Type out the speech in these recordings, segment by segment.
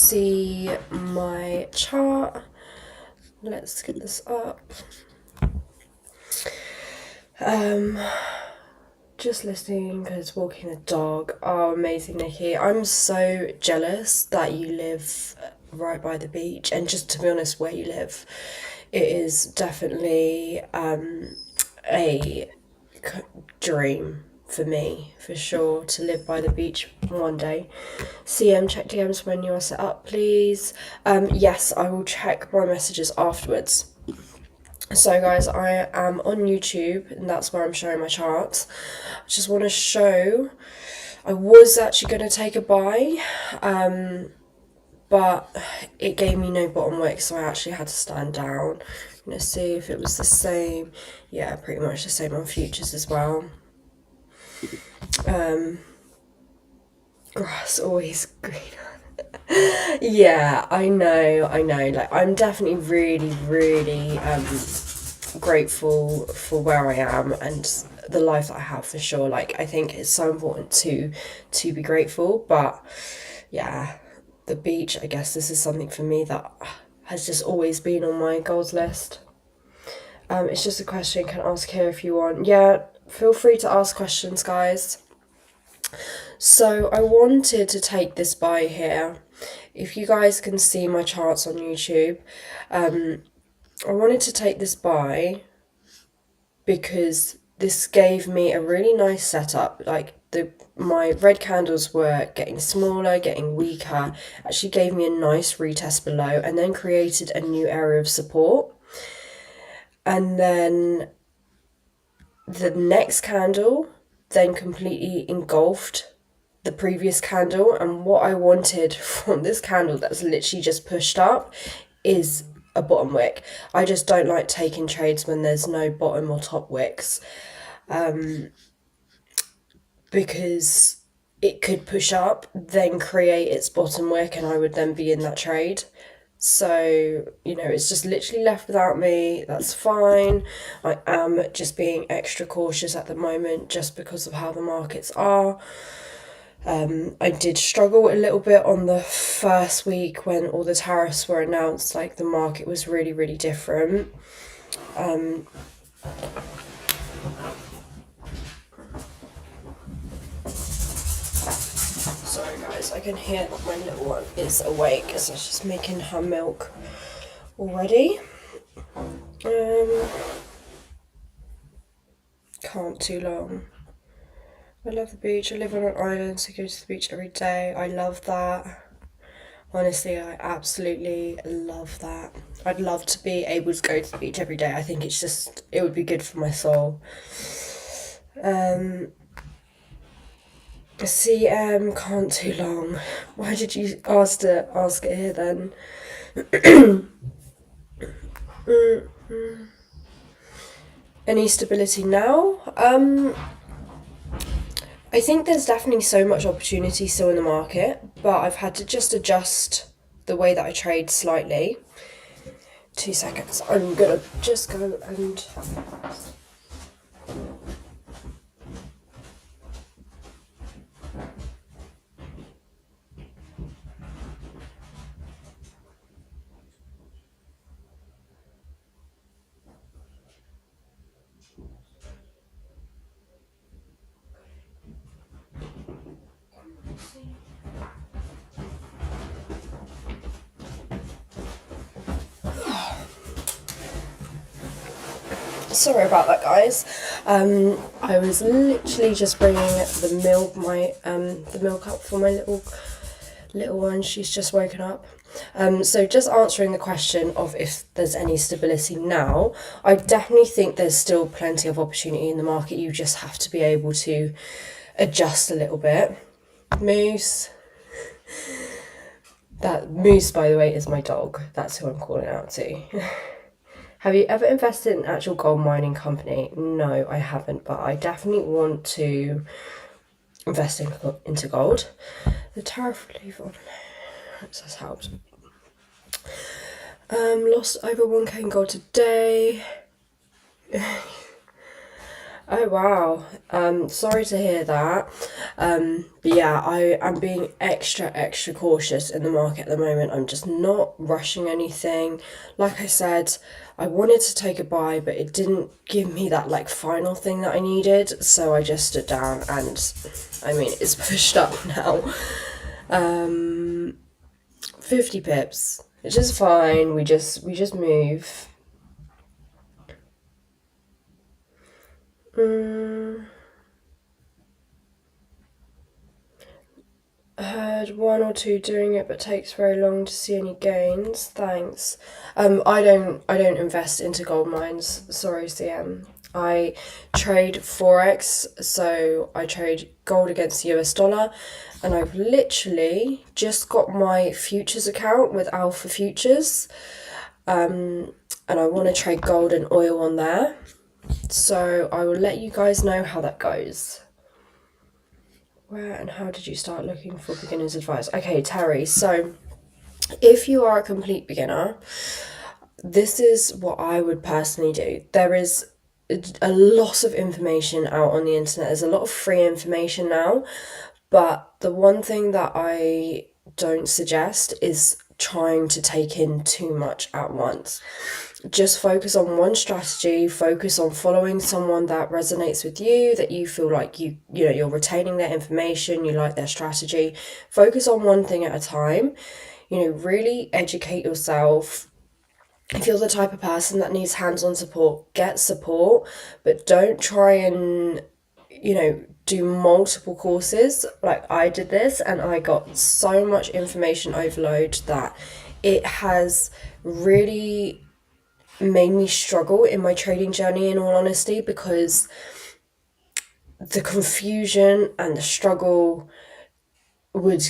see my chart. Let's get this up. Just listening because walking the dog. Oh, amazing, Nikki. I'm so jealous that you live right by the beach, and just to be honest, where you live, it is definitely a dream for me, for sure, to live by the beach one day. CM, check DMs when you are set up, please. Yes, I will check my messages afterwards. So guys, I am on YouTube, and that's where I'm showing my charts. I just want to show, I was actually going to take a buy, but it gave me no bottom wick, so I actually had to stand down. I'm going to see if it was the same. Yeah, pretty much the same on futures as well. Grass always greener. Yeah, I know. Like, I'm definitely really grateful for where I am and the life that I have, for sure. Like, I think it's so important to be grateful, but yeah, the beach, I guess this is something for me that has just always been on my goals list. It's just a question, you can ask here if you want. Yeah, feel free to ask questions, guys. So I wanted to take this buy here. If you guys can see my charts on YouTube, I wanted to take this buy because this gave me a really nice setup. Like, my red candles were getting smaller, getting weaker, actually gave me a nice retest below, and then created a new area of support. And then the next candle then completely engulfed the previous candle, and what I wanted from this candle that's literally just pushed up is a bottom wick. I just don't like taking trades when there's no bottom or top wicks, because it could push up, then create its bottom wick, and I would then be in that trade. So, you know, it's just literally left without me. That's fine. I am just being extra cautious at the moment just because of how the markets are. I did struggle a little bit on the first week when all the tariffs were announced. Like, the market was really different. Sorry guys, I can hear that my little one is awake, so she's just making her milk already. Can't too long. I love the beach. I live on an island, so I go to the beach every day. I love that. Honestly, I absolutely love that. I'd love to be able to go to the beach every day. I think it's just, it would be good for my soul. CM, can't too long. Why did you ask it here then? Any stability now? I think there's definitely so much opportunity still in the market, but I've had to just adjust the way that I trade slightly. 2 seconds. I'm gonna just go and... Sorry about that, guys. I was literally just bringing the milk up for my little one. She's just woken up. So just answering the question of if there's any stability now, I definitely think there's still plenty of opportunity in the market. You just have to be able to adjust a little bit. Moose. That Moose, by the way, is my dog. That's who I'm calling out to. Have you ever invested in an actual gold mining company? No, I haven't, but I definitely want to invest into gold. The tariff relief on has helped. Lost over 1k in gold today. Oh wow. Sorry to hear that. But yeah, I'm being extra cautious in the market at the moment. I'm just not rushing anything. Like I said, I wanted to take a buy, but it didn't give me that like final thing that I needed. So I just stood down, and I mean it's pushed up now. 50 pips. It's just fine. We just move. Heard one or two doing it, but takes very long to see any gains. Thanks. I don't invest into gold mines. Sorry, CM. I trade forex, so I trade gold against the US dollar, and I've literally just got my futures account with Alpha Futures, and I want to trade gold and oil on there. So I will let you guys know how that goes. Where and how did you start looking for beginner's advice? Okay, Terry, so if you are a complete beginner, this is what I would personally do. There is a lot of information out on the internet. There's a lot of free information now, but the one thing that I don't suggest is trying to take in too much at once. Just focus on one strategy, focus on following someone that resonates with you, that you feel like you're retaining their information, you like their strategy. Focus on one thing at a time. Really educate yourself. If you're the type of person that needs hands-on support, get support, but don't try and do multiple courses. Like I did this and I got so much information overload that it has really made me struggle in my trading journey, in all honesty, because the confusion and the struggle would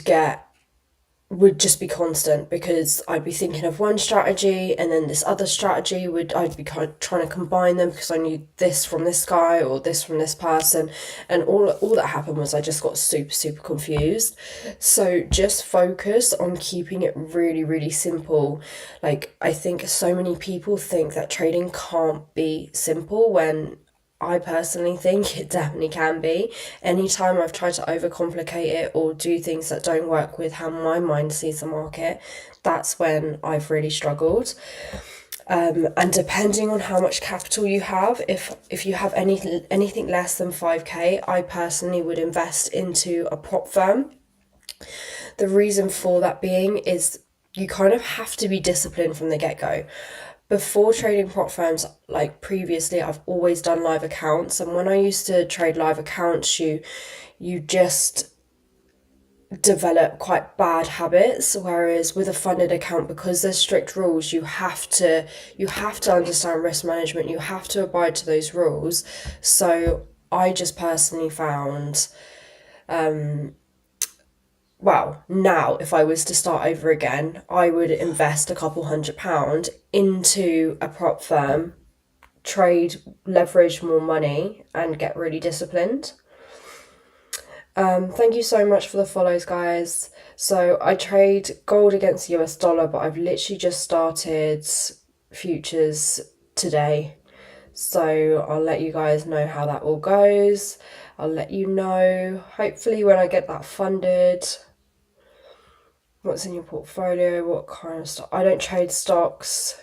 just be constant, because I'd be thinking of one strategy and then this other strategy I'd be kind of trying to combine them because I knew this from this guy or this from this person, and all that happened was I just got super confused. So just focus on keeping it really simple. Like, I think so many people think that trading can't be simple, when I personally think it definitely can be. Anytime I've tried to overcomplicate it or do things that don't work with how my mind sees the market, that's when I've really struggled. And depending on how much capital you have, if you have anything less than 5k, I personally would invest into a prop firm. The reason for that being is you kind of have to be disciplined from the get-go. Before trading prop firms, like previously, I've always done live accounts, and when I used to trade live accounts, you just develop quite bad habits, whereas with a funded account, because there's strict rules, you have to understand risk management, you have to abide to those rules. So I just personally found, well, now if I was to start over again, I would invest a couple £100 into a prop firm, trade, leverage more money, and get really disciplined. Thank you so much for the follows, guys. So I trade gold against the US dollar, but I've literally just started futures today. So I'll let you guys know how that all goes. I'll let you know, hopefully, when I get that funded. What's in your portfolio? What kind of stock? I don't trade stocks.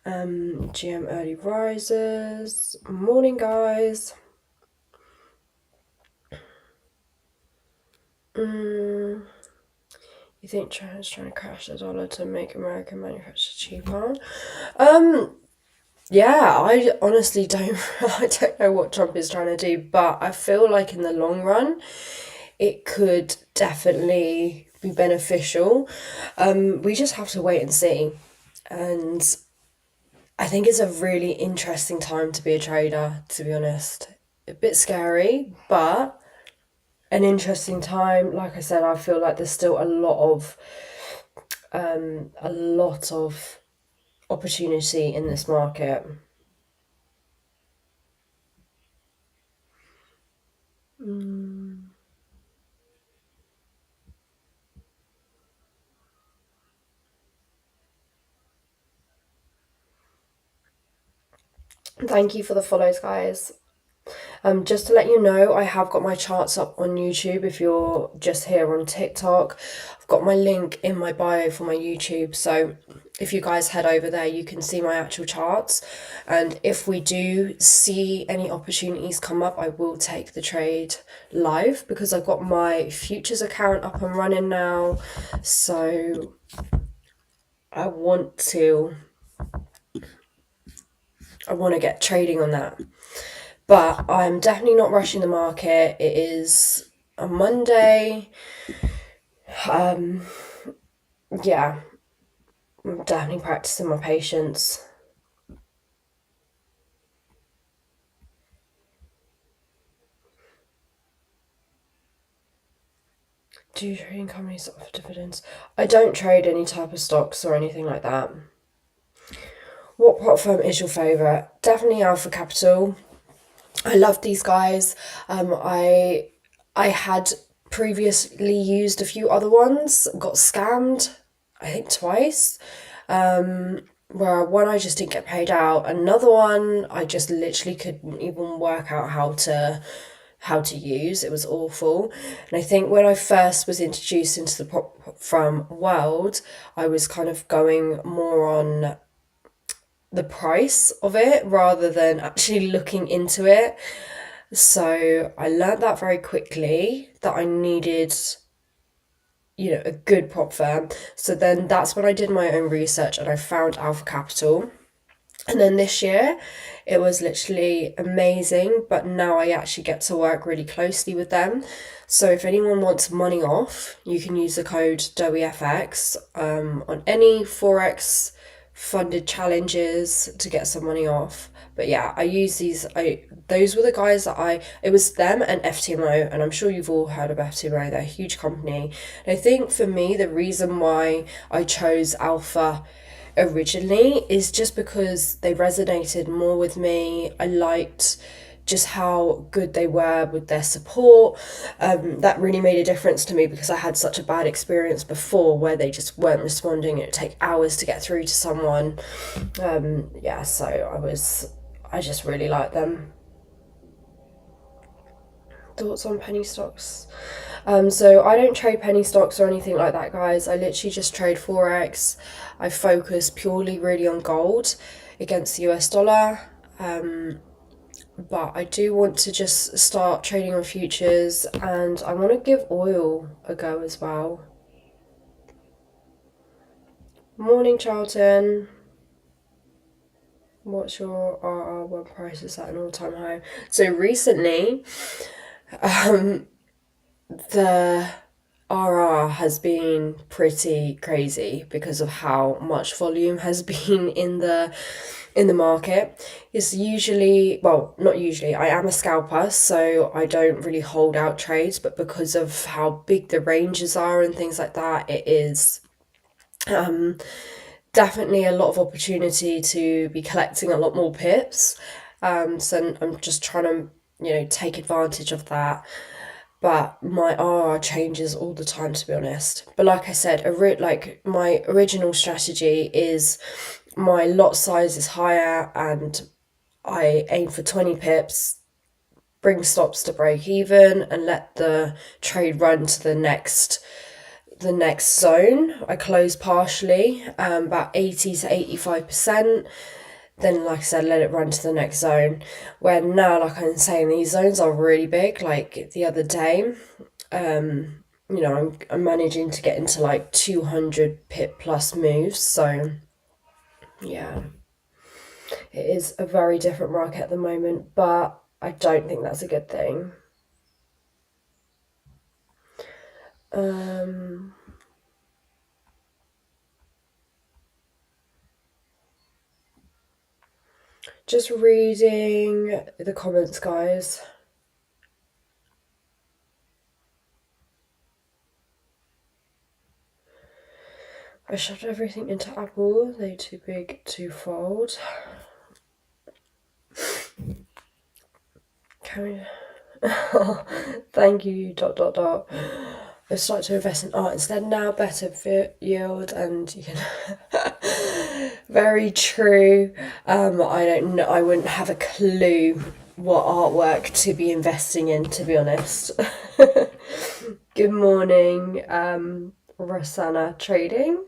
GM early rises. Morning, guys. You think China's trying to crash the dollar to make American manufacture cheaper? Yeah, I honestly don't. I don't know what Trump is trying to do, but I feel like in the long run, it could definitely be beneficial. We just have to wait and see. And I think it's a really interesting time to be a trader, to be honest. A bit scary, but an interesting time. Like I said, I feel like there's still a lot of opportunity in this market. Thank you for the follows, guys. Just to let you know, I have got my charts up on YouTube. If you're just here on TikTok, I've got my link in my bio for my YouTube. So if you guys head over there, you can see my actual charts. And if we do see any opportunities come up, I will take the trade live because I've got my futures account up and running now. So I want to get trading on that. But I'm definitely not rushing the market. It is a Monday. Yeah, I'm definitely practicing my patience. Do you trade in companies that offer dividends? I don't trade any type of stocks or anything like that. What prop firm is your favourite? Definitely Alpha Capital. I love these guys. I had previously used a few other ones, got scammed, I think twice. Where one I just didn't get paid out, another one I just literally couldn't even work out how to use. It was awful. And I think when I first was introduced into the prop firm world, I was kind of going more on the price of it rather than actually looking into it. So I learned that very quickly that I needed, a good prop firm. So then that's when I did my own research and I found Alpha Capital. And then this year, it was literally amazing, but now I actually get to work really closely with them. So if anyone wants money off, you can use the code DOEYFX on any Forex funded challenges to get some money off. But yeah, I use those were the guys it was them and FTMO, and I'm sure you've all heard of FTMO, they're a huge company. And I think for me, the reason why I chose Alpha originally is just because they resonated more with me. I liked just how good they were with their support. That really made a difference to me because I had such a bad experience before where they just weren't responding. It would take hours to get through to someone. So I just really liked them. Thoughts on penny stocks? So I don't trade penny stocks or anything like that, guys. I literally just trade Forex. I focus purely really on gold against the US dollar. But I do want to just start trading on futures and I want to give oil a go as well. Morning, Charlton. What's your RR1 price? Is at an all-time high? So recently, the RR has been pretty crazy because of how much volume has been in the market. It's usually, well, not usually, I am a scalper, so I don't really hold out trades, but because of how big the ranges are and things like that, it is definitely a lot of opportunity to be collecting a lot more pips. So I'm just trying to, take advantage of that. But my RR changes all the time, to be honest. But like I said, my original strategy is my lot size is higher and I aim for 20 pips, bring stops to break even and let the trade run to the next zone. I close partially, about 80 to 85%. Then, like I said, let it run to the next zone. Where now, like I'm saying, these zones are really big. Like the other day, I'm managing to get into like 200 pip plus moves. So, yeah, it is a very different market at the moment, but I don't think that's a good thing. Just reading the comments, guys. I shoved everything into Apple. They too big to fold. Thank you, ... I've started to invest in art instead now, better yield, and you can very true. I don't know, I wouldn't have a clue what artwork to be investing in, to be honest. Good morning, Rosanna Trading.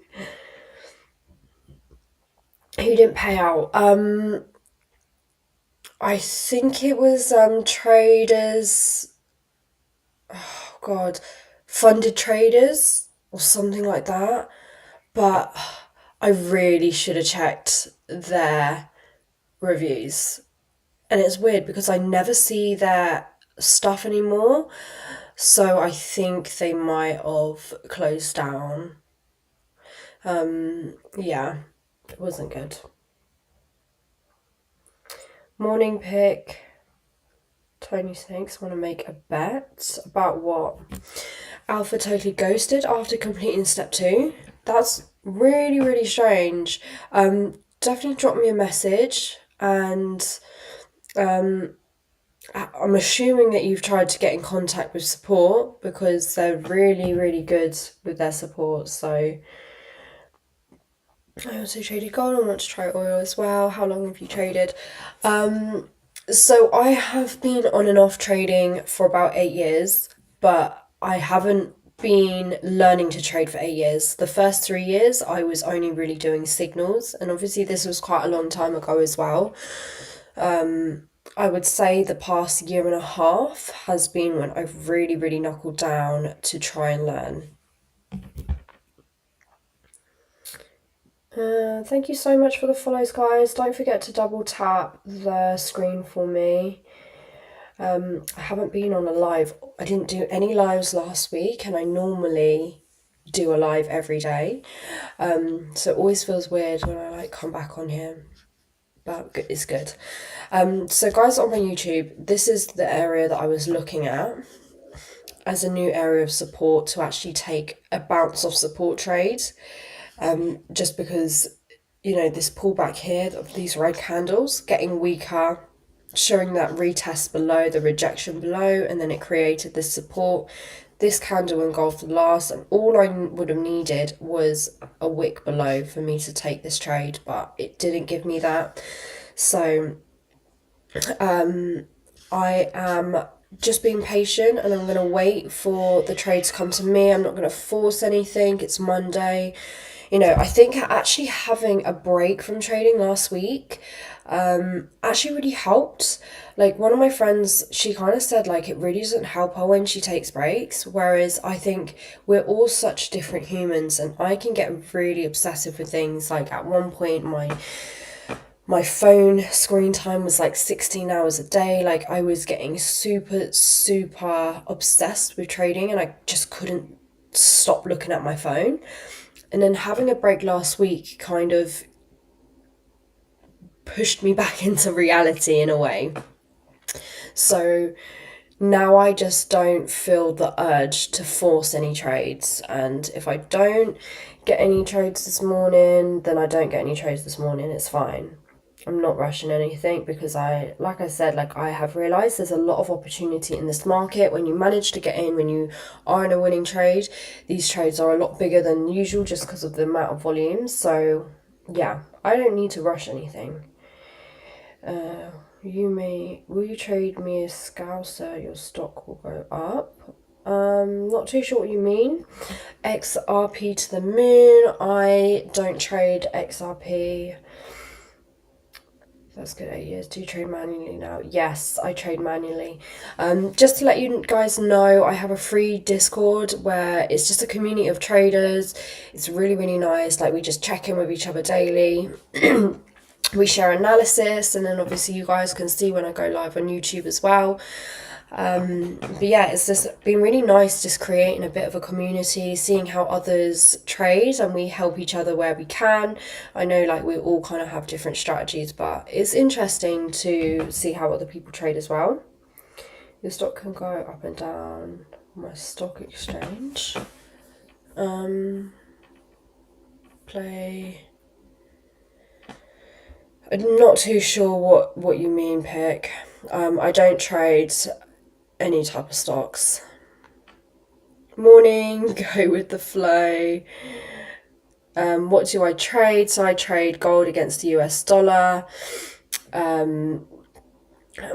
Who didn't pay out? I think it was traders. Oh God, funded traders or something like that. But I really should have checked their reviews. And it's weird because I never see their stuff anymore. So I think they might have closed down. Yeah, it wasn't good. Morning pick. Tony Snakes want to make a bet about what? Alpha totally ghosted after completing step 2. That's really, really strange. Definitely drop me a message, and I'm assuming that you've tried to get in contact with support because they're really, really good with their support. So I also traded gold and want to try oil as well. How long have you traded? So I have been on and off trading for about 8 years, but I haven't been learning to trade for 8 years. The first 3 years I was only really doing signals, and obviously this was quite a long time ago as well. I would say the past year and a half has been when I've really, really knuckled down to try and learn. Thank you so much for the follows, guys. Don't forget to double tap the screen for me. I haven't been on a live. I didn't do any lives last week, and I normally do a live every day. So it always feels weird when I come back on here, but it's good. So guys on my YouTube, this is the area that I was looking at as a new area of support to actually take a bounce off support trades. Just because, this pullback here of these red candles getting weaker, showing that retest below, the rejection below, and then it created this support. This candle engulfed the last, and all I would have needed was a wick below for me to take this trade, but it didn't give me that. So I am just being patient, and I'm going to wait for the trade to come to me. I'm not going to force anything. It's Monday. I think actually having a break from trading last week actually really helped. Like, one of my friends, she kind of said, like, it really doesn't help her when she takes breaks, whereas I think we're all such different humans, and I can get really obsessive with things. Like, at one point, my phone screen time was like 16 hours a day. Like, I was getting super, super obsessed with trading, and I just couldn't stop looking at my phone. And then having a break last week kind of pushed me back into reality in a way. So now I just don't feel the urge to force any trades. And if I don't get any trades this morning, then I don't get any trades this morning. It's fine. I'm not rushing anything because I have realised there's a lot of opportunity in this market. When you manage to get in, when you are in a winning trade, these trades are a lot bigger than usual just because of the amount of volume. So yeah, I don't need to rush anything. Will you trade me a Scouser? Your stock will go up. Not too sure what you mean. XRP to the moon. I don't trade XRP. That's good, 8 years. Do you trade manually now? Yes, I trade manually. Just to let you guys know, I have a free Discord where it's just a community of traders. It's really, really nice. Like, we just check in with each other daily. We share analysis, and then obviously you guys can see when I go live on YouTube as well. But yeah, it's just been really nice just creating a bit of a community, seeing how others trade, and we help each other where we can. I know, like, we all kind of have different strategies, but it's interesting to see how other people trade as well. Your stock can go up and down my stock exchange. Play. I'm not too sure what you mean, Pick. I don't trade any type of stocks. Morning, go with the flow. What do I trade? So I trade gold against the US dollar.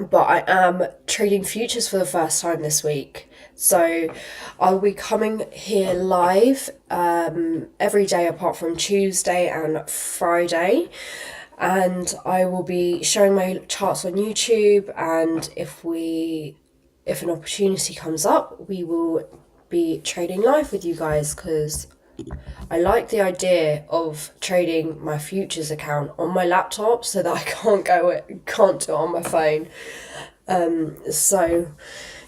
but I am trading futures for the first time this week. So I'll be coming here live every day apart from Tuesday and Friday. And I will be showing my charts on YouTube. And if an opportunity comes up, we will be trading live with you guys, because I like the idea of trading my futures account on my laptop so that I can't do it on my phone. So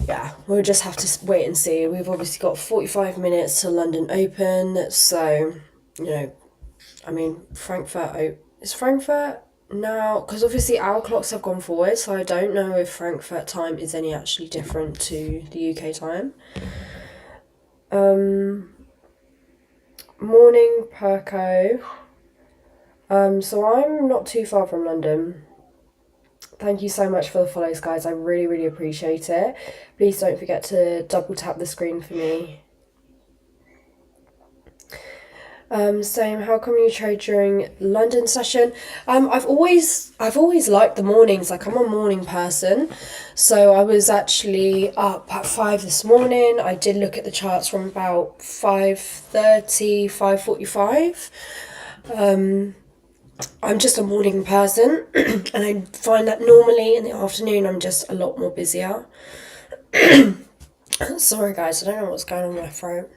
yeah, we'll just have to wait and see. We've obviously got 45 minutes to London Open, so I mean, is Frankfurt now, because obviously our clocks have gone forward, so I don't know if Frankfurt time is any actually different to the UK time. Morning, Perco. So I'm not too far from London. Thank you so much for the follows, guys. I really, really appreciate it. Please don't forget to double tap the screen for me. Same. How come you trade during London session? I've always liked the mornings. Like, I'm a morning person, so I was actually up at 5 this morning. I did look at the charts from about 5:30, 5:45. I'm just a morning person, and I find that normally in the afternoon I'm just a lot more busier. Sorry, guys, I don't know what's going on with my throat.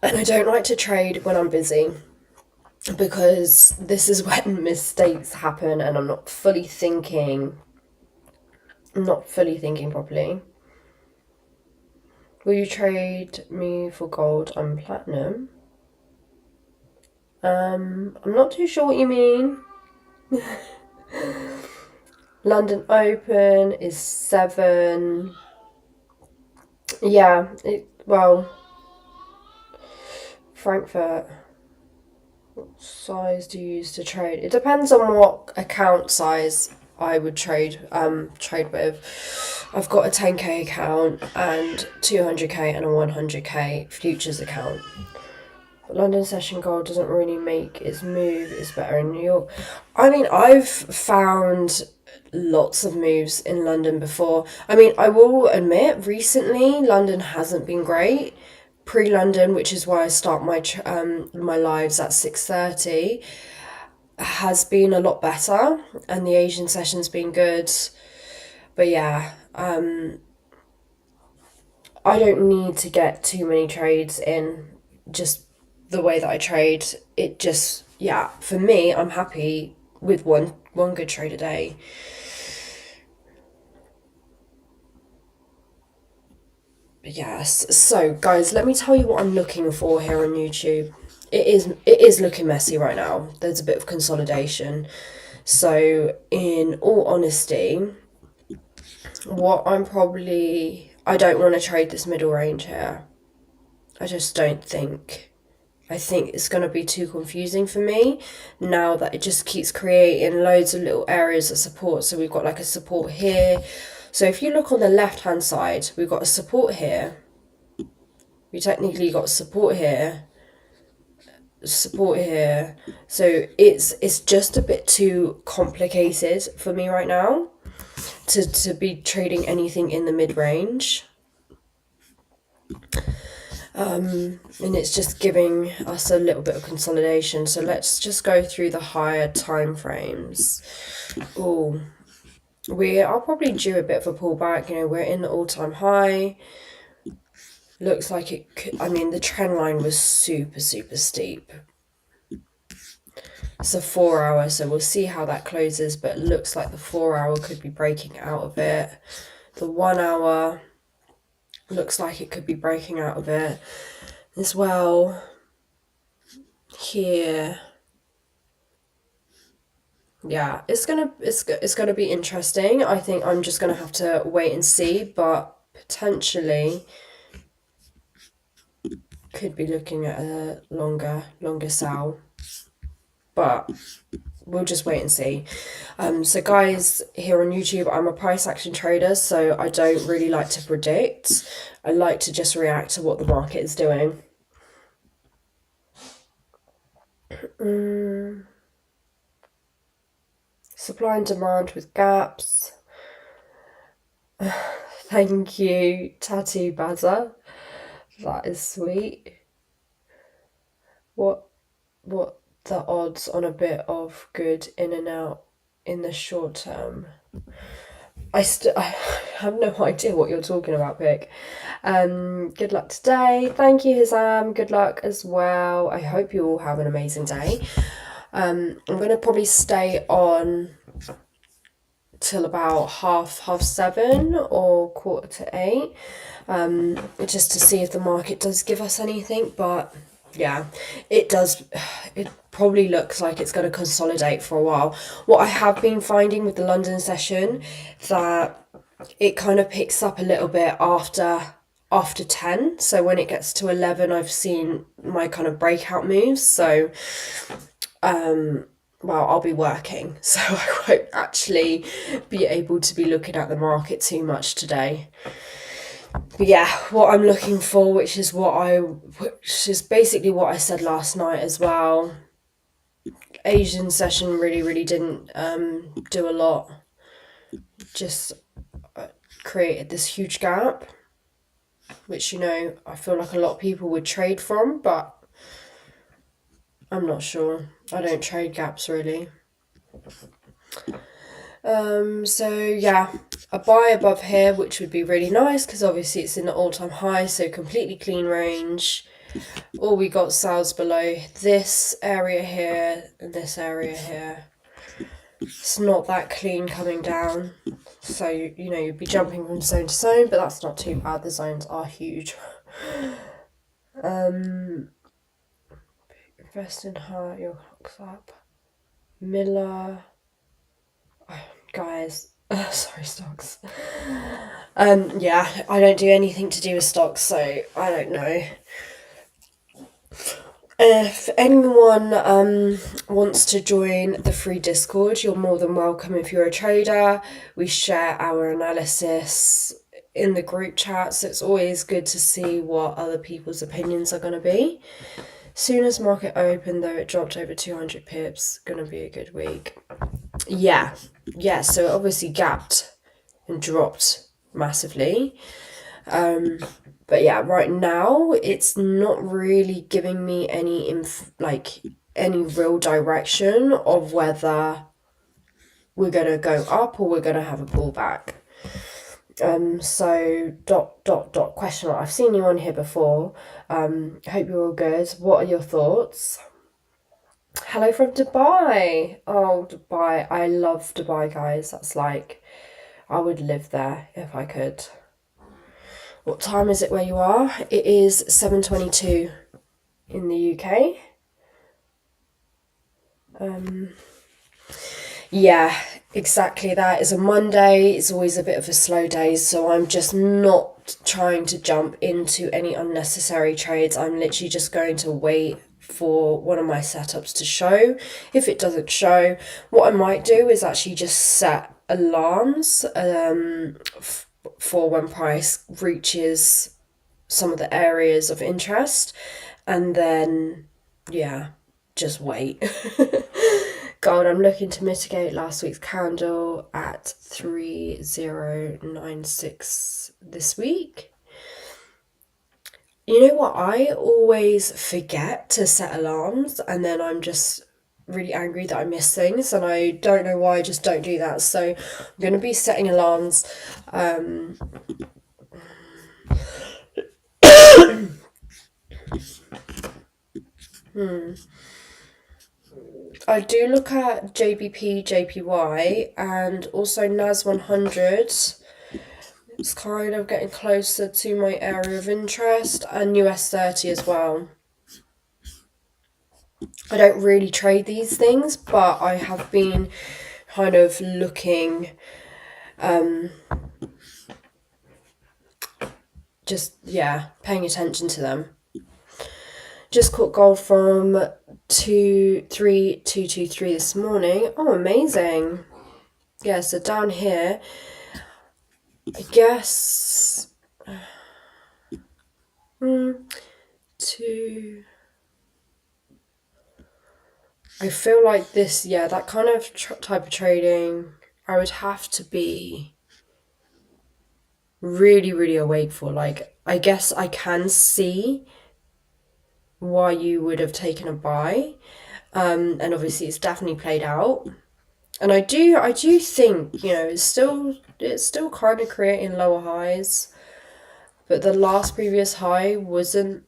And I don't like to trade when I'm busy, because this is when mistakes happen and I'm not fully thinking properly. Will you trade me for gold? I'm platinum. I'm not too sure what you mean. London Open is 7. Yeah, Frankfurt. What size do you use to trade? It depends on what account size I would trade with. I've got a 10k account and 200k and a 100k futures account. But London session gold doesn't really make its move. It's better in New York. I mean, I've found lots of moves in London before. I mean, I will admit, recently London hasn't been great. Pre-London, which is why I start my lives at 6:30, has been a lot better, and the Asian session's been good. But yeah, I don't need to get too many trades in. Just the way that I trade, it just, yeah, for me, I'm happy with one good trade a day. Yes. So, guys, let me tell you what I'm looking for here on YouTube. It is looking messy right now. There's a bit of consolidation. So, in all honesty, I don't want to trade this middle range here. I just don't think. I think it's going to be too confusing for me now that it just keeps creating loads of little areas of support. So we've got like a support here. So if you look on the left hand side, we've got a support here. We technically got support here. Support here. So it's just a bit too complicated for me right now to be trading anything in the mid-range. And it's just giving us a little bit of consolidation. So let's just go through the higher time frames. Oh, we are probably due a bit of a pullback. We're in the all-time high. Looks like it could, I mean, the trend line was super, super steep. It's a 4 hour, so we'll see how that closes, but it looks like the 4 hour could be breaking out of it. The 1 hour looks like it could be breaking out of it as well. Here, yeah, it's gonna be interesting. I think I'm just gonna have to wait and see, but potentially could be looking at a longer sell, but we'll just wait and see. So guys, here on YouTube, I'm a price action trader, so I don't really like to predict. I like to just react to what the market is doing. supply and demand with gaps. Thank you, Tattoo Bazza. That is sweet. What the odds on a bit of good in and out in the short term? I have no idea what you're talking about, Pick. Good luck today. Thank you, Hizam. Good luck as well. I hope you all have an amazing day. I'm going to probably stay on till about half 7 or 7:45, just to see if the market does give us anything. But yeah, it does. It probably looks like it's going to consolidate for a while. What I have been finding with the London session, that it kind of picks up a little bit after 10. So when it gets to 11, I've seen my kind of breakout moves. So well, I'll be working, so I won't actually be able to be looking at the market too much today. But yeah, what I'm looking for, which is basically what I said last night as well. Asian session really didn't do a lot. Just created this huge gap, which, you know, I feel like a lot of people would trade from, but I'm not sure. I don't trade gaps really. So yeah, a buy above here, which would be really nice because obviously it's in the all-time high, so completely clean range. Or we got sales below this area here and this area here. It's not that clean coming down, so you know, you'd be jumping from zone to zone, but that's not too bad. The zones are huge. Invest in her, your clock's up. Miller. Guys, sorry, stocks. Yeah, I don't do anything to do with stocks, so I don't know. If anyone wants to join the free Discord, you're more than welcome. If you're a trader, we share our analysis in the group chat, so it's always good to see what other people's opinions are going to be. Soon as market open, though, it dropped over 200 pips. Going to be a good week. Yeah, so it obviously gapped and dropped massively. But yeah, right now it's not really giving me any any real direction of whether we're gonna go up or we're gonna have a pullback. So question mark. I've seen you on here before. Hope you're all good. What are your thoughts? Hello from Dubai. Oh, Dubai. I love Dubai, guys. That's like, I would live there if I could. What time is it where you are? It is 7:22 in the UK. Yeah, exactly that. It's a Monday. It's always a bit of a slow day, so I'm just not trying to jump into any unnecessary trades. I'm literally just going to wait for one of my setups to show. If it doesn't show, what I might do is actually just set alarms for when price reaches some of the areas of interest, and then yeah, just wait. Gold, I'm looking to mitigate last week's candle at 3096 this week. You know what? I always forget to set alarms, and then I'm just really angry that I miss things, and I don't know why I just don't do that. So I'm going to be setting alarms. I do look at JBP, JPY, and also NAS 100. It's kind of getting closer to my area of interest, and US 30 as well. I don't really trade these things, but I have been kind of looking, paying attention to them. Just caught gold from 23223 this morning. Oh, amazing. Yeah, so down here, I guess, I feel like this, yeah, that kind of type of trading, I would have to be really, really awake for. Like, I guess I can see why you would have taken a buy. And obviously it's definitely played out. And I do think, it's still kind of creating lower highs, but the last previous high wasn't,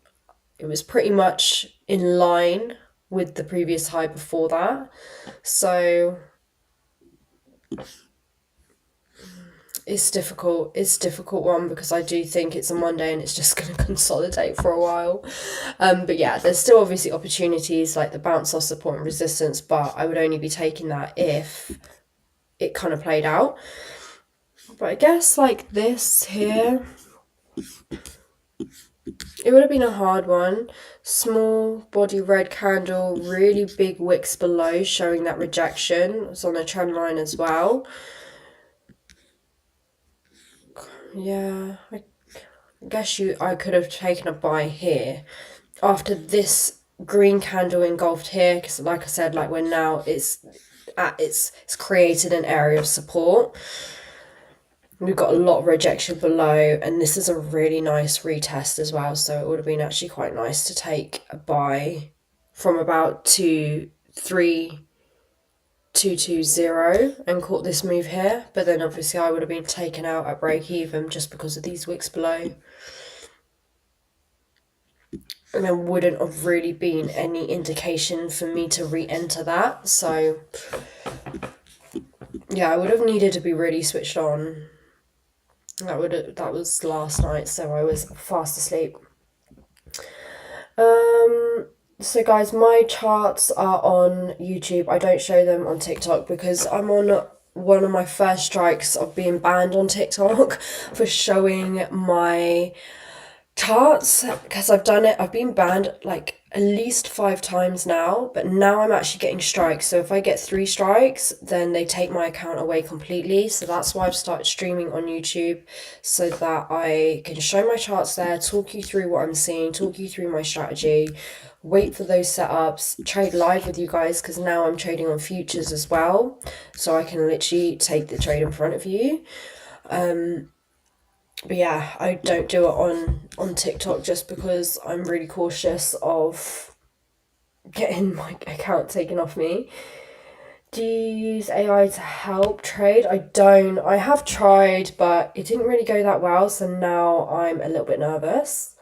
it was pretty much in line with the previous high before that. So it's difficult. It's a difficult one because I do think it's a Monday and it's just going to consolidate for a while. But yeah, there's still obviously opportunities like the bounce off support and resistance, but I would only be taking that if it kind of played out. But I guess like this here, it would have been a hard one. Small body red candle, really big wicks below showing that rejection. It's on a trend line as well. Yeah, I guess I could have taken a buy here after this green candle engulfed here, because like I said, like we're now it's created an area of support. We've got a lot of rejection below, and this is a really nice retest as well, so it would have been actually quite nice to take a buy from about 23220 and caught this move here, but then obviously I would have been taken out at break even just because of these wicks below. And there wouldn't have really been any indication for me to re-enter that. So yeah, I would have needed to be really switched on. That was last night, so I was fast asleep. So guys, my charts are on YouTube. I don't show them on TikTok because I'm on one of my first strikes of being banned on TikTok for showing my charts, because I've been banned like at least 5 times now, but now I'm actually getting strikes. So if I get 3 strikes, then they take my account away completely. So that's why I've started streaming on YouTube, so that I can show my charts there, talk you through what I'm seeing, talk you through my strategy, wait for those setups, trade live with you guys, because now I'm trading on futures as well, so I can literally take the trade in front of you. But yeah, I don't do it on TikTok just because I'm really cautious of getting my account taken off me. Do you use AI to help trade? I don't. I have tried, but it didn't really go that well, so now I'm a little bit nervous.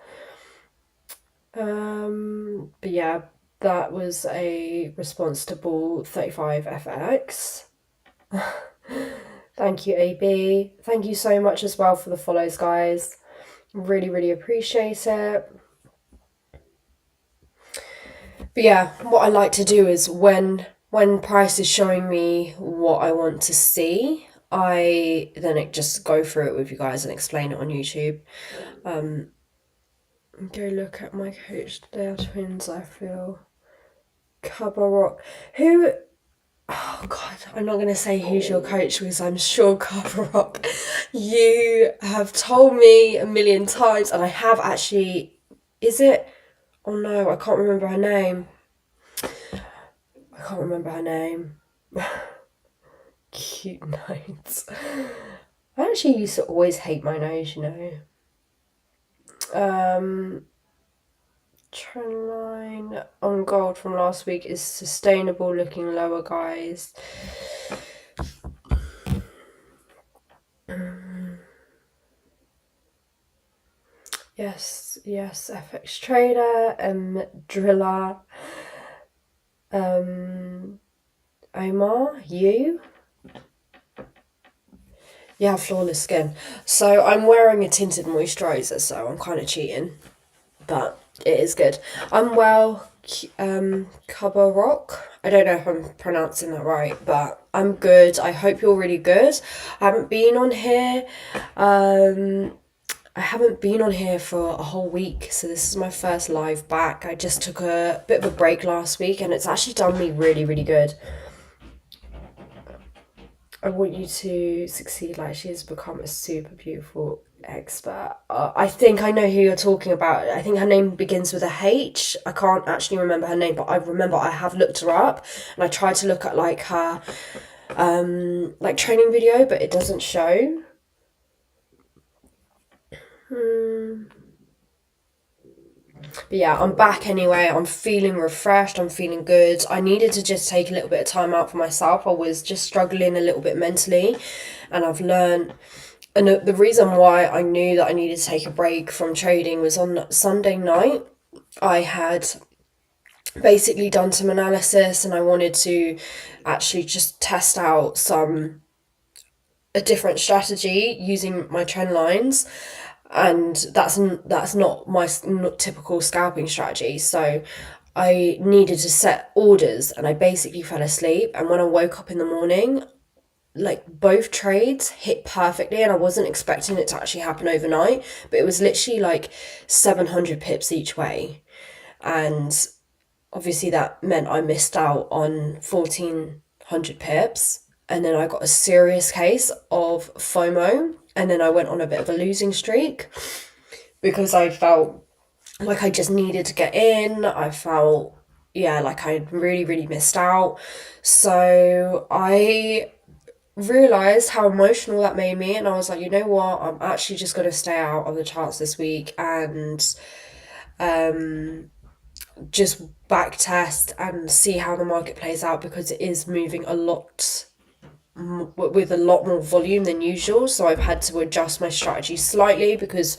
But yeah, that was a response to Ball 35FX. Thank you, AB. Thank you so much as well for the follows, guys. Really, really appreciate it. But yeah, what I like to do is when price is showing me what I want to see, I then just go through it with you guys and explain it on YouTube. Go look at my coach. They are twins, I feel. Cubba Rock. Who? Oh God, I'm not going to say who's your coach because I'm sure Cubba Rock, you have told me a million times, and I have actually. Is it? Oh no, I can't remember her name. Cute notes. I actually used to always hate my nose, Trend line on gold from last week is sustainable looking lower, guys. Yes, FX Trader, Driller, Omar, you have flawless skin. So I'm wearing a tinted moisturiser, so I'm kind of cheating, but it is good. I'm well, Cubba Rock. I don't know if I'm pronouncing that right, but I'm good. I hope you're really good. I haven't been on here. I haven't been on here for a whole week, so this is my first live back. I just took a bit of a break last week, and it's actually done me really, really good. I want you to succeed like she has become a super beautiful expert. I think I know who you're talking about. I think her name begins with a H. I can't actually remember her name, but I remember I have looked her up, and I tried to look at like her like training video, but it doesn't show. But yeah, I'm back anyway. I'm feeling refreshed. I'm feeling good. I needed to just take a little bit of time out for myself. I was just struggling a little bit mentally, and I've learned. And the reason why I knew that I needed to take a break from trading was on Sunday night. I had basically done some analysis, and I wanted to actually just test out a different strategy using my trend lines, and that's not my typical scalping strategy. So I needed to set orders, and I basically fell asleep, and when I woke up in the morning, like both trades hit perfectly, and I wasn't expecting it to actually happen overnight, but it was literally like 700 pips each way. And obviously that meant I missed out on 1400 pips, and then I got a serious case of FOMO, and then I went on a bit of a losing streak because I felt like I just needed to get in. I felt, yeah, like I really, really missed out. So I realized how emotional that made me, and I was like, you know what, I'm actually just going to stay out of the charts this week and just back test and see how the market plays out, because it is moving a lot with a lot more volume than usual. So I've had to adjust my strategy slightly, because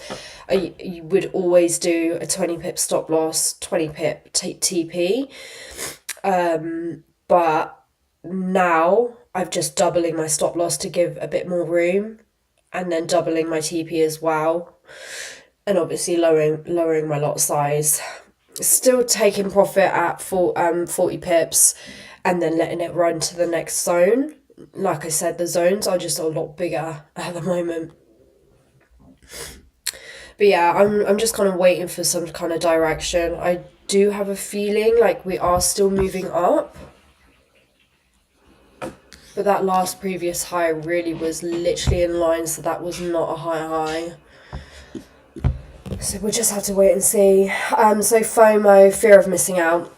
you would always do a 20 pip stop loss, 20 pip TP, but now I've just doubling my stop loss to give a bit more room, and then doubling my TP as well, and obviously lowering my lot size. Still taking profit at 40 pips, and then letting it run to the next zone. Like I said, the zones are just a lot bigger at the moment. But yeah, I'm just kind of waiting for some kind of direction. I do have a feeling like we are still moving up, but that last previous high really was literally in line, so that was not a high. So we'll just have to wait and see. So FOMO, fear of missing out.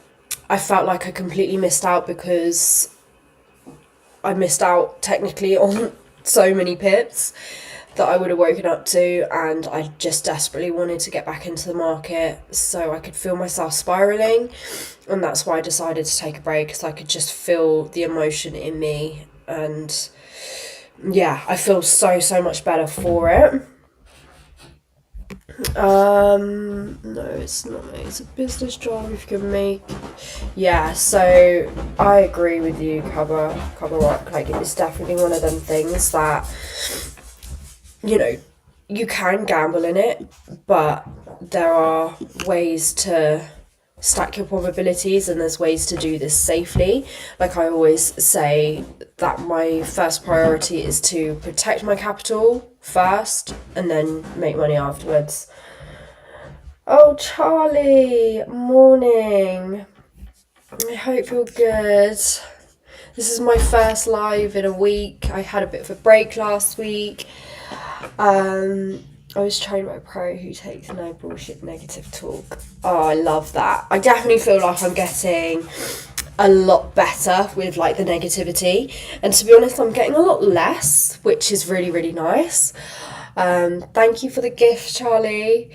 I felt like I completely missed out, because I missed out technically on so many pips that I would have woken up to, and I just desperately wanted to get back into the market so I could feel myself spiraling, and that's why I decided to take a break, because I could just feel the emotion in me, and yeah, I feel so much better for it. No, it's not. It's a business job if you can make. Yeah, so I agree with you, cover rock. Like, it's definitely one of them things that, you know, you can gamble in it, but there are ways to stack your probabilities, and there's ways to do this safely. Like I always say, that my first priority is to protect my capital first, and then make money afterwards. Oh, Charlie, morning. I hope you're good. This is my first live in a week. I had a bit of a break last week. I was trained by a pro who takes no bullshit negative talk. Oh, I love that. I definitely feel like I'm getting a lot better with like the negativity, and to be honest, I'm getting a lot less, which is really, really nice. Thank you for the gift, Charlie.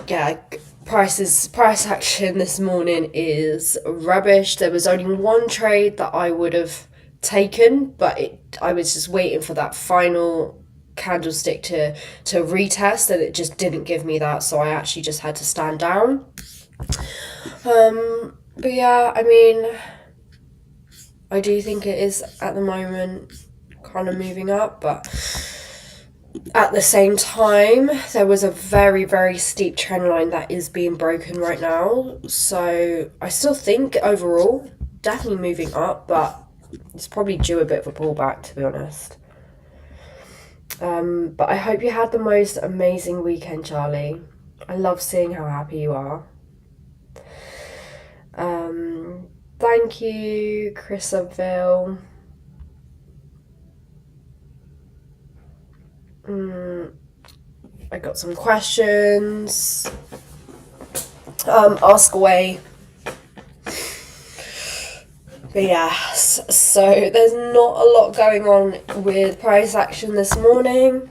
Yeah, price action this morning is rubbish. There was only one trade that I would have taken, but I was just waiting for that final candlestick to retest, and it just didn't give me that, so I actually just had to stand down. But yeah, I mean, I do think it is at the moment kind of moving up, but at the same time, there was a very, very steep trend line that is being broken right now. So I still think overall, definitely moving up, but it's probably due a bit of a pullback, to be honest. But I hope you had the most amazing weekend, Charlie. I love seeing how happy you are. Thank you, Chrisaville. I got some questions. Ask away. But yes, so there's not a lot going on with price action this morning.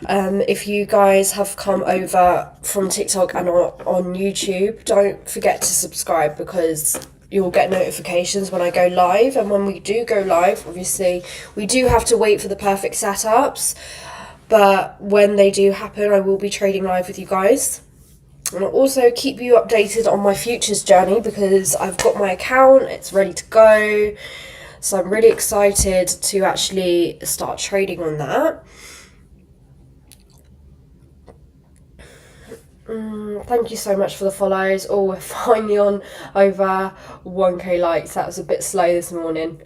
If you guys have come over from TikTok and on YouTube, don't forget to subscribe, because you'll get notifications when I go live. And when we do go live, obviously, we do have to wait for the perfect setups. But when they do happen, I will be trading live with you guys. And I'll also keep you updated on my futures journey, because I've got my account, it's ready to go. So I'm really excited to actually start trading on that. Thank you so much for the follows. Oh, we're finally on over 1k likes. That was a bit slow this morning.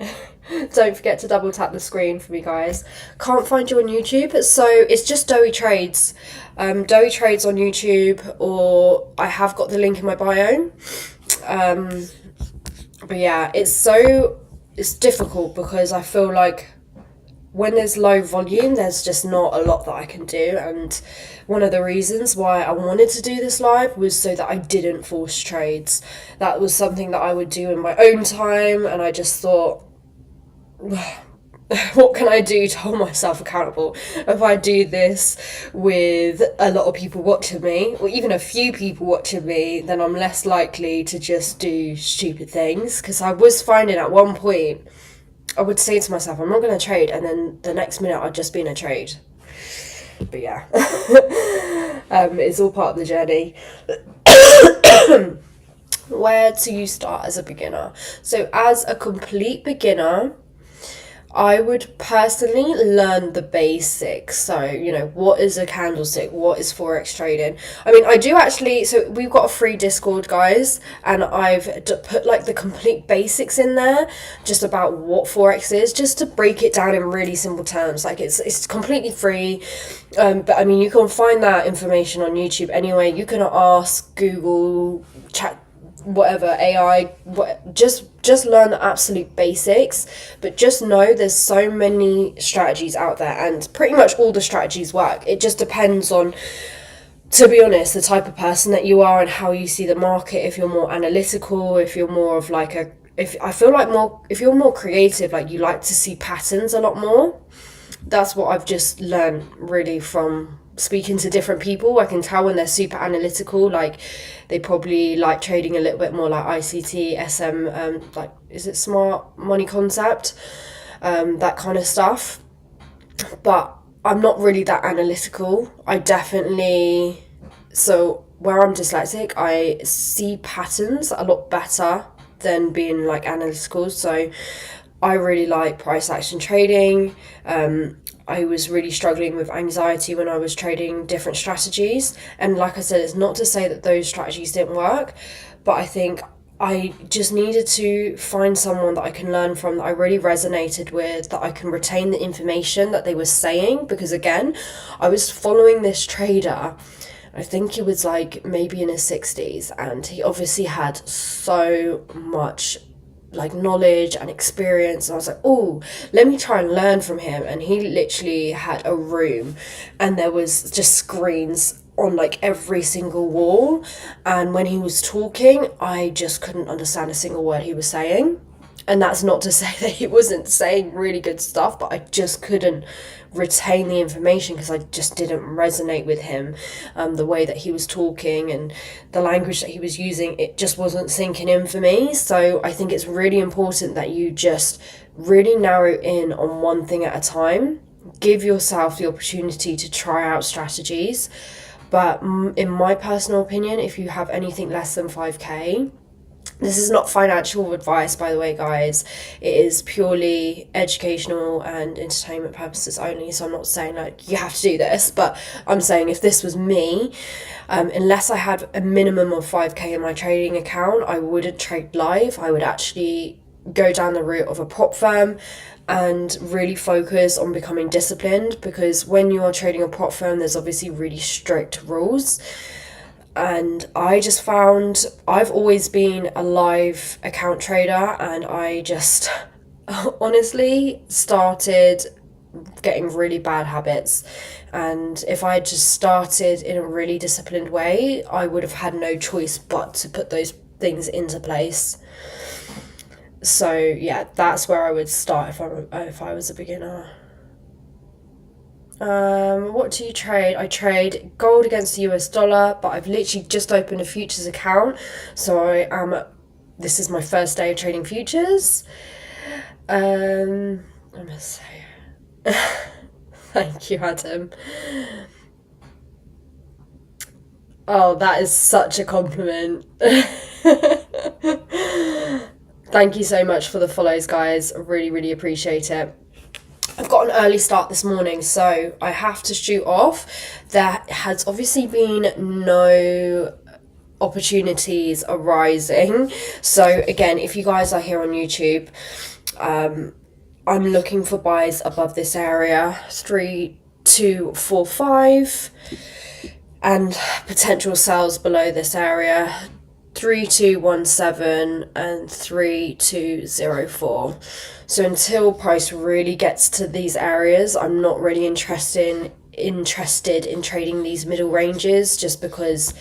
Don't forget to double tap the screen for me, guys. Can't find you on YouTube, so it's just Doey Trades. Doey Trades on YouTube, or I have got the link in my bio. But yeah, it's difficult, because I feel like when there's low volume, there's just not a lot that I can do. And one of the reasons why I wanted to do this live was so that I didn't force trades. That was something that I would do in my own time, and I just thought, what can I do to hold myself accountable? If I do this with a lot of people watching me, or even a few people watching me, then I'm less likely to just do stupid things. Because I was finding at one point, I would say to myself, I'm not going to trade, and then the next minute I'd just be in a trade. But yeah, it's all part of the journey. Where do you start as a beginner? So as a complete beginner, I would personally learn the basics. So, what is a candlestick? What is Forex trading? I mean, I do actually, so we've got a free Discord, guys, and I've put like the complete basics in there, just about what Forex is, just to break it down in really simple terms. Like it's completely free. But I mean, you can find that information on YouTube anyway. You can ask Google, chat, whatever, AI, just learn the absolute basics. But just know there's so many strategies out there, and pretty much all the strategies work. It just depends on, to be honest, the type of person that you are and how you see the market. If you're more analytical, if you're more of like if you're more creative, like you like to see patterns a lot more. That's what I've just learned really from speaking to different people. I can tell when they're super analytical, like they probably like trading a little bit more like ICT, SM, like, is it smart money concept, that kind of stuff. But I'm not really that analytical. So where I'm dyslexic, I see patterns a lot better than being like analytical. So I really like price action trading. I was really struggling with anxiety when I was trading different strategies. And like I said, it's not to say that those strategies didn't work, but I think I just needed to find someone that I can learn from, that I really resonated with, that I can retain the information that they were saying. Because again, I was following this trader, I think he was like maybe in his 60s, and he obviously had so much like knowledge and experience, and I was like, oh, let me try and learn from him. And he literally had a room, and there was just screens on like every single wall, and when he was talking, I just couldn't understand a single word he was saying. And that's not to say that he wasn't saying really good stuff, but I just couldn't retain the information because I just didn't resonate with him. The way that he was talking and the language that he was using, it just wasn't sinking in for me. So I think it's really important that you just really narrow in on one thing at a time. Give yourself the opportunity to try out strategies. But in my personal opinion, if you have anything less than 5k, this is not financial advice, by the way, guys. It is purely educational and entertainment purposes only. So I'm not saying like you have to do this, but I'm saying if this was me, unless I had a minimum of 5k in my trading account, I wouldn't trade live. I would actually go down the route of a prop firm and really focus on becoming disciplined, because when you are trading a prop firm, there's obviously really strict rules. And I just found I've always been a live account trader, and I just honestly started getting really bad habits. And if I had just started in a really disciplined way, I would have had no choice but to put those things into place. So yeah, that's where I would start if I was a beginner. What do you trade? I trade gold against the US dollar, but I've literally just opened a futures account, so this is my first day of trading futures. I must say, thank you, Adam. Oh, that is such a compliment. Thank you so much for the follows, guys. I really, really appreciate it. I've got an early start this morning, so I have to shoot off. There has obviously been no opportunities arising. So again, if you guys are here on YouTube, I'm looking for buys above this area, 3245, and potential sells below this area, 3217 and 3204. So until price really gets to these areas, I'm not really interested in trading these middle ranges, just because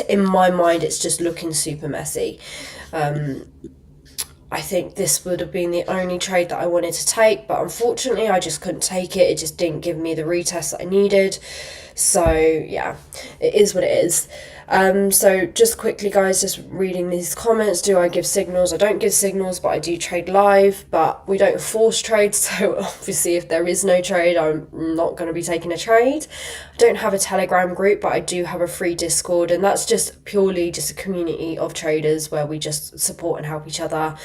in my mind it's just looking super messy. I think this would have been the only trade that I wanted to take, but unfortunately I just couldn't take it. It just didn't give me the retest that I needed. So yeah, it is what it is. So just quickly, guys, just reading these comments. Do I give signals? I don't give signals, but I do trade live, but we don't force trade. So obviously if there is no trade, I'm not going to be taking a trade. I don't have a Telegram group, but I do have a free Discord, and that's just purely just a community of traders where we just support and help each other.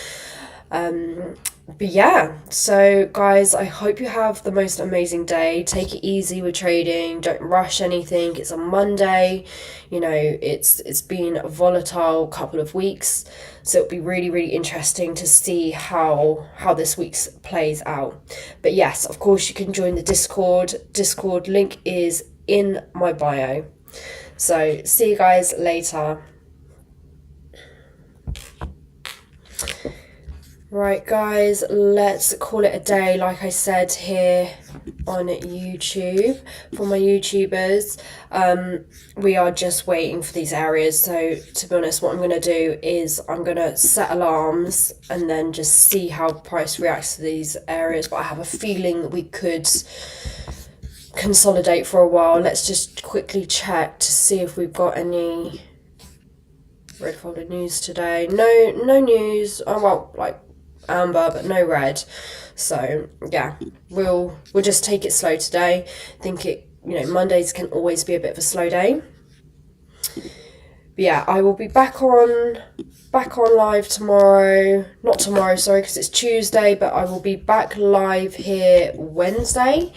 But yeah, so guys, I hope you have the most amazing day. Take it easy with trading. Don't rush anything. It's a Monday. You know, it's been a volatile couple of weeks, so it'll be really, really interesting to see how this week's plays out. But yes, of course, you can join the Discord. Discord link is in my bio. So see you guys later. Right, guys, let's call it a day. Like I said here on YouTube, for my YouTubers, we are just waiting for these areas. So to be honest, what I'm going to do is I'm going to set alarms and then just see how price reacts to these areas. But I have a feeling that we could consolidate for a while. Let's just quickly check to see if we've got any red folder news today. No news. Oh, well, like amber, but no red. So yeah, we'll just take it slow today. I think Mondays can always be a bit of a slow day. But yeah, I will be back on live tomorrow. Not tomorrow, sorry, because it's Tuesday, but I will be back live here Wednesday.